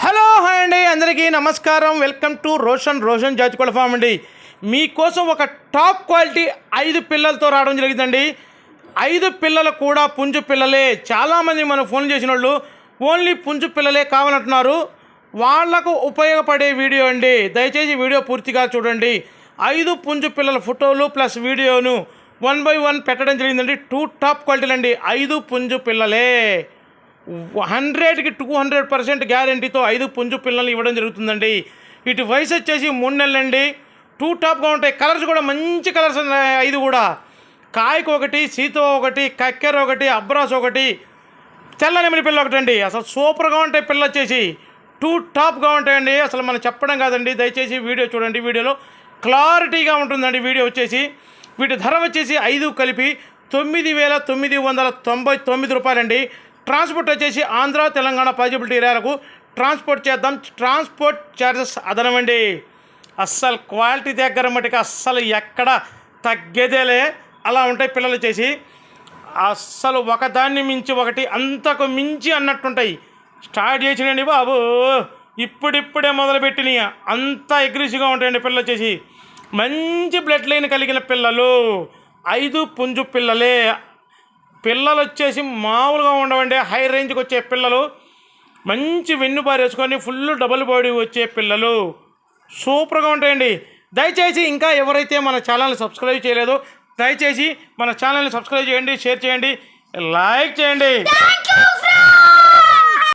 Hello hi అండి, అందరికీ నమస్కారం. వెల్కమ్ టు రోషన్ జాతికోళ్ళ ఫామ్ అండి. మీకోసం ఒక టాప్ క్వాలిటీ 5 పిల్లలతో రావడం జరిగిందండి. 5 పిల్లలు కూడా పుంజు పిల్లలే. చాలామంది మనం ఫోన్ చేసిన వాళ్ళు ఓన్లీ పుంజు పిల్లలే కావాలంటున్నారు. వాళ్లకు ఉపయోగపడే వీడియో అండి. దయచేసి వీడియో పూర్తిగా చూడండి. 5 పుంజు పిల్లల ఫోటోలు ప్లస్ వీడియోను 1 by 1 పెట్టడం జరిగిందండి. 2 టాప్ క్వాలిటీలు అండి. 5 పుంజు పిల్లలే. 100కి 200% గ్యారంటీతో 5 పుంజు పిల్లల్ని ఇవ్వడం జరుగుతుందండి. వీటి వయసు వచ్చేసి 3 నెలలండి. 2 టాప్గా ఉంటాయి. కలర్స్ కూడా మంచి కలర్స్ ఉన్నాయి. 5 కూడా కాయకు ఒకటి, సీతో ఒకటి, కక్కెర ఒకటి, అబ్రాస్ ఒకటి, తెల్లనెమిలి పిల్ల ఒకటి అండి. అసలు సూపర్గా ఉంటాయి. పిల్ల వచ్చేసి 2 టాప్గా ఉంటాయండి. అసలు మనం చెప్పడం కాదండి, దయచేసి వీడియో చూడండి. వీడియోలో క్లారిటీగా ఉంటుందండి. వీడియో వచ్చేసి వీటి ధర వచ్చేసి 5 కలిపి 9,999 రూపాయలండి. ట్రాన్స్పోర్ట్ వచ్చేసి ఆంధ్ర తెలంగాణ పాజిబిలిటీ ఏరియాలకు ట్రాన్స్పోర్ట్ చేద్దాం. ట్రాన్స్పోర్ట్ ఛార్జెస్ అదనమండి. అస్సలు క్వాలిటీ దగ్గర మటుకు అస్సలు ఎక్కడ తగ్గేదేలే, అలా ఉంటాయి పిల్లలు వచ్చేసి. అస్సలు ఒకదాన్ని మించి ఒకటి, అంతకు మించి అన్నట్టుంటాయి. స్టార్ట్ చేసినండి బాబు, ఇప్పుడిప్పుడే మొదలుపెట్టినాయి. అంత అగ్రెసివ్గా ఉంటాయండి పిల్లలు వచ్చేసి. మంచి బ్లడ్ లైన్ కలిగిన పిల్లలు 5 పుంజు పిల్లలే. పిల్లలు వచ్చేసి మామూలుగా ఉండవండి. హై రేంజ్కి వచ్చే పిల్లలు, మంచి వెన్నుబారు వేసుకొని ఫుల్ డబుల్ బాడీ వచ్చే పిల్లలు సూపర్గా ఉంటాయండి. దయచేసి ఇంకా ఎవరైతే మన ఛానల్ని సబ్స్క్రైబ్ చేయలేదో దయచేసి మన ఛానల్ని సబ్స్క్రైబ్ చేయండి, షేర్ చేయండి, లైక్ చేయండి.